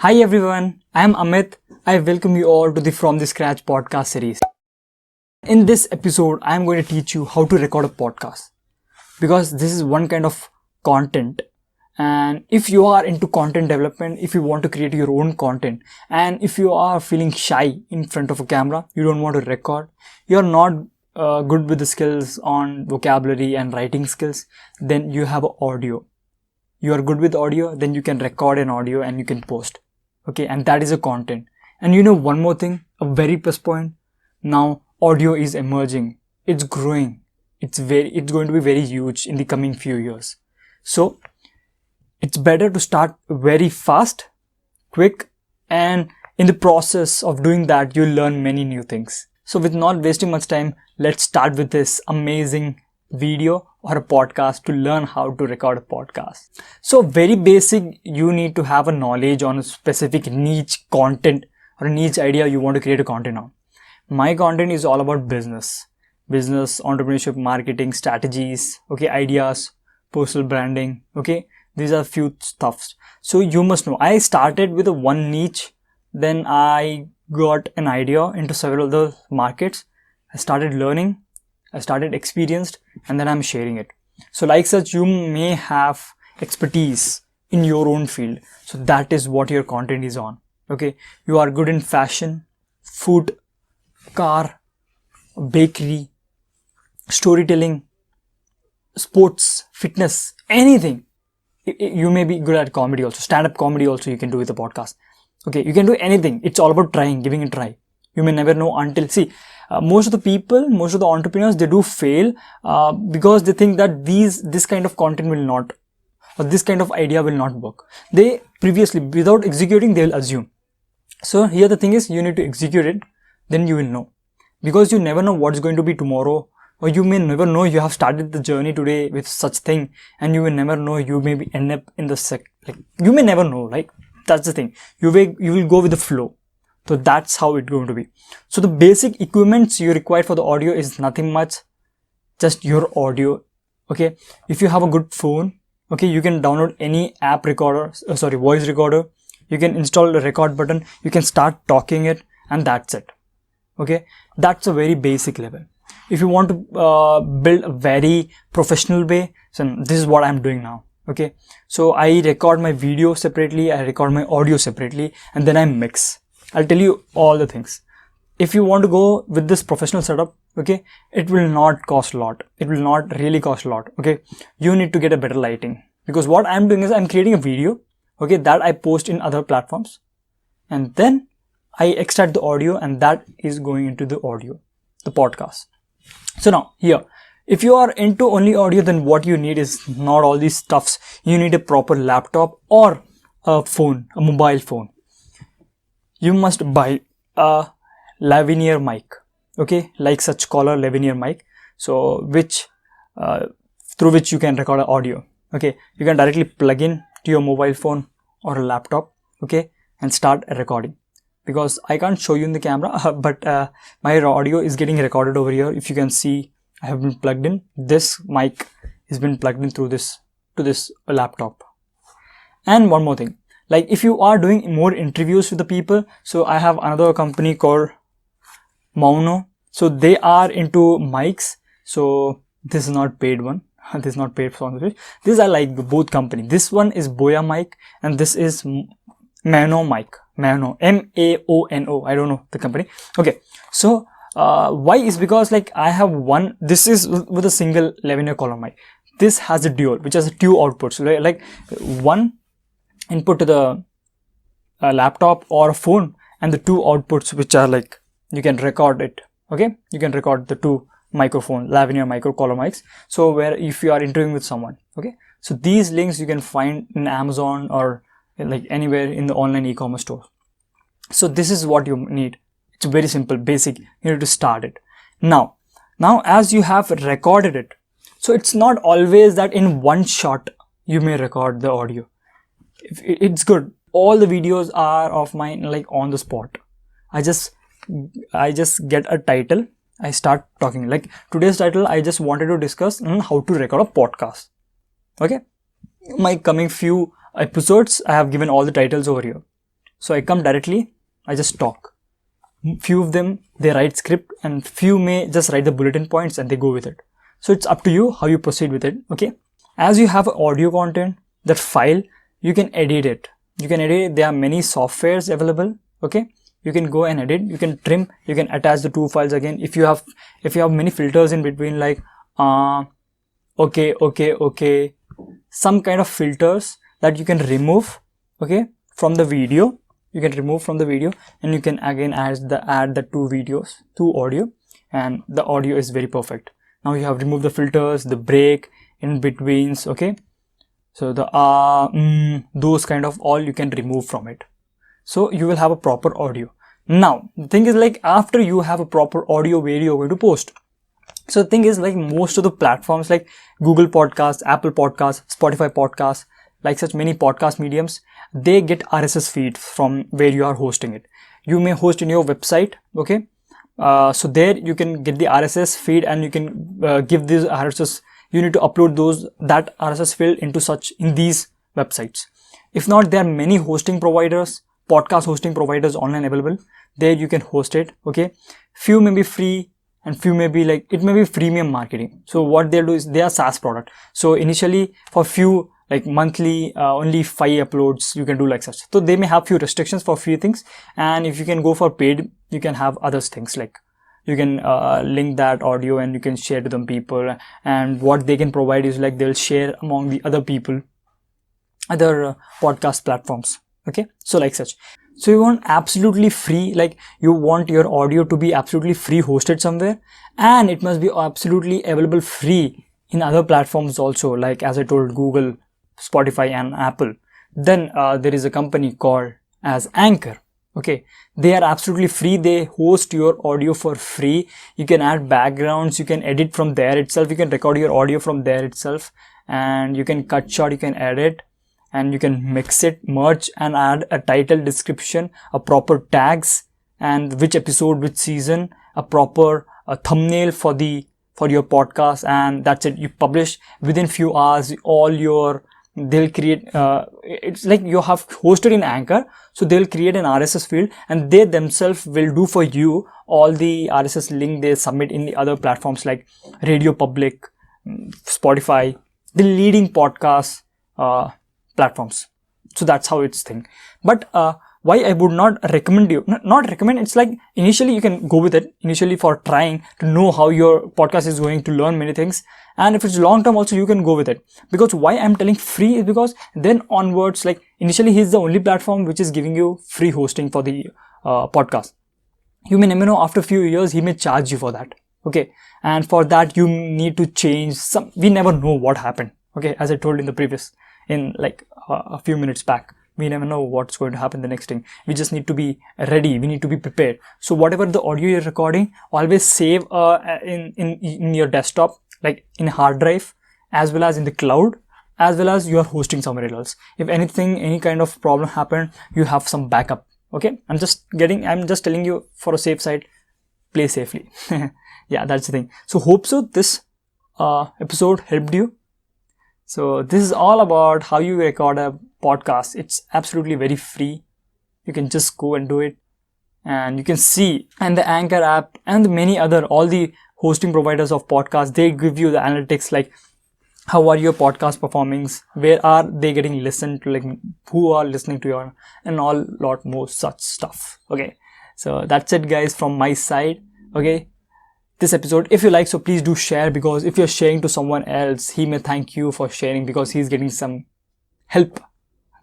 Hi everyone, I am Amit. I welcome you all to the From the Scratch podcast series. In this episode, I am going to teach you how to record a podcast because this is one kind of content. And if you are into content development, if you want to create your own content, and if you are feeling shy in front of a camera, you don't want to record, you're not good with the skills on vocabulary and writing skills, then you have audio. You are good with audio, then you can record an audio and you can post. Okay, and that is a content. And you know one more thing, a very plus point. Now audio is emerging. It's growing. It's going to be very huge in the coming few years. So it's better to start very fast, quick, and in the process of doing that, you'll learn many new things. So with not wasting much time, let's start with this amazing video or a podcast to learn how to record a podcast. So very basic, you need to have a knowledge on a specific niche content or a niche idea you want to create a content on. My content is all about business, entrepreneurship, marketing, strategies, okay, ideas, personal branding, okay. These are few stuffs. So you must know, I started with a one niche, then I got an idea into several other markets. I started learning, I started experienced, and then I'm sharing it. So like such, you may have expertise in your own field. So that is what your content is on. Okay. You are good in fashion, food, car, bakery, storytelling, sports, fitness, anything. You may be good at comedy also, stand-up comedy also you can do with a podcast. Okay, you can do anything. It's all about trying, giving it a try. You may never know until, most of the people, most of the entrepreneurs, they do fail because they think that this kind of content will not, or this kind of idea will not work. They previously, without executing, they will assume. So here the thing is, you need to execute it, then you will know. Because you never know what's going to be tomorrow, or you may never know you have started the journey today with such thing, and you will never know you may be end up in the you may never know, like that's the thing. You will go with the flow. So that's how it's going to be. So the basic equipments you require for the audio is nothing much, just your audio. Okay, if you have a good phone, okay, you can download any app recorder, voice recorder. You can install the record button. You can start talking it, and that's it. Okay, that's a very basic level. If you want to build a very professional way, so this is what I'm doing now. Okay, so I record my video separately, I record my audio separately, and then I mix. I'll tell you all the things. If you want to go with this professional setup, okay, it will not cost a lot. It will not really cost a lot. Okay, you need to get a better lighting, because what I'm doing is I'm creating a video, okay, that I post in other platforms, and then I extract the audio, and that is going into the audio, the podcast. So now here, if you are into only audio, then what you need is not all these stuffs. You need a proper laptop or a phone, a mobile phone. You must buy a lavalier mic, okay, like such color lavalier mic. So through which you can record audio. Okay, you can directly plug in to your mobile phone or a laptop, okay, and start recording. Because I can't show you in the camera, but my audio is getting recorded over here. If you can see, I have been plugged in. This mic has been plugged in through this to this laptop. And one more thing, like if you are doing more interviews with the people, so I have another company called Mauno. So they are into mics. So this is not paid one. This is not paid sponsorship. These are like both company. This one is Boya mic, and this is Mano mic. Mano, M-A-O-N-O. I don't know the company. Okay. So why is because like I have one. This is with a single lavalier column mic. This has a dual, which has two outputs. Like one input to the laptop or a phone, and the two outputs which are like you can record it. Okay, you can record the two microphone lavalier micro column mics. So where if you are interviewing with someone, okay, so these links you can find in Amazon or like anywhere in the online e-commerce store. So this is what you need. It's very simple, basic. You need to start it. Now as you have recorded it, so it's not always that in one shot you may record the audio. It's good. All the videos are of mine like on the spot. I just get a title. I start talking. Like today's title, I just wanted to discuss how to record a podcast. Okay. My coming few episodes, I have given all the titles over here. So I come directly, I just talk. Few of them, they write script, and few may just write the bulletin points and they go with it. So it's up to you how you proceed with it. Okay. As you have audio content, that file, you can edit it. There are many softwares available. Okay. You can go and edit, you can trim, you can attach the two files again. If you have many filters in between, like, okay, some kind of filters that you can remove, okay, from the video. You can remove from the video, and you can again add the two audio, and the audio is very perfect. Now you have removed the filters, the break in betweens, okay. So the those kind of all you can remove from it. So you will have a proper audio. Now the thing is, like, after you have a proper audio, where you're going to post. So the thing is, like, most of the platforms like Google Podcasts, Apple Podcasts, Spotify Podcasts, like such many podcast mediums, they get RSS feed from where you are hosting it. You may host in your website, okay. So there you can get the RSS feed, and you can give these RSS. You need to upload that RSS field in these websites. If not, there are many hosting providers, podcast hosting providers online available. There you can host it, okay. Few may be free, and few may be like, it may be freemium marketing. So what they'll do is, they are SaaS product. So initially for few, like monthly, only 5 uploads you can do like such. So they may have few restrictions for few things. And if you can go for paid, you can have other things, like you can link that audio and you can share to them people. And what they can provide is, like, they'll share among the other people, other podcast platforms, okay. So like such. So you want absolutely free, like you want your audio to be absolutely free hosted somewhere, and it must be absolutely available free in other platforms also, like as I told, Google, Spotify and Apple. Then there is a company called as Anchor. Okay, they are absolutely free. They host your audio for free. You can add backgrounds, you can edit from there itself, you can record your audio from there itself, and you can cut short, you can edit, and you can mix it, merge, and add a title, description, a proper tags, and which episode, which season, a proper thumbnail for your podcast, and that's it. You publish within few hours. They'll create. It's like you have hosted in Anchor, so they'll create an RSS field, and they themselves will do for you all the RSS link they submit in the other platforms like Radio Public, Spotify, the leading podcast platforms. So that's how it's thing. But why I would not recommend you, not recommend, it's like initially you can go with it, initially for trying to know how your podcast is going, to learn many things. And if it's long term also, you can go with it. Because why I'm telling free is because then onwards, like initially he's the only platform which is giving you free hosting for the podcast. You may never know, after a few years he may charge you for that, okay. And for that you need to change some, we never know what happened, okay. As I told in the previous, in like a few minutes back, we never know what's going to happen the next thing. We just need to be ready, we need to be prepared. So whatever the audio you're recording, always save in your desktop, like in a hard drive, as well as in the cloud, as well as you are hosting somewhere else. If anything, any kind of problem happened, you have some backup, okay. I'm just telling you, for a safe side, play safely. Yeah, that's the thing. So hope so this episode helped you. So this is all about how you record a podcast. It's absolutely very free. You can just go and do it, and you can see, and the Anchor app and the many other, all the hosting providers of podcasts, they give you the analytics, like how are your podcast performings, where are they getting listened to, like who are listening to your, and all lot more such stuff, okay. So that's it guys from my side, okay. This episode, if you like, so please do share, because if you're sharing to someone else, he may thank you for sharing, because he's getting some help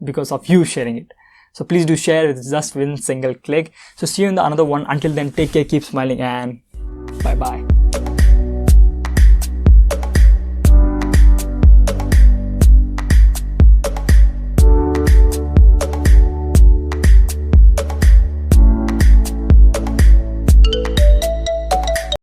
because of you sharing it. So please do share. It's just one single click. So see you in the another one. Until then, take care, keep smiling, and bye bye.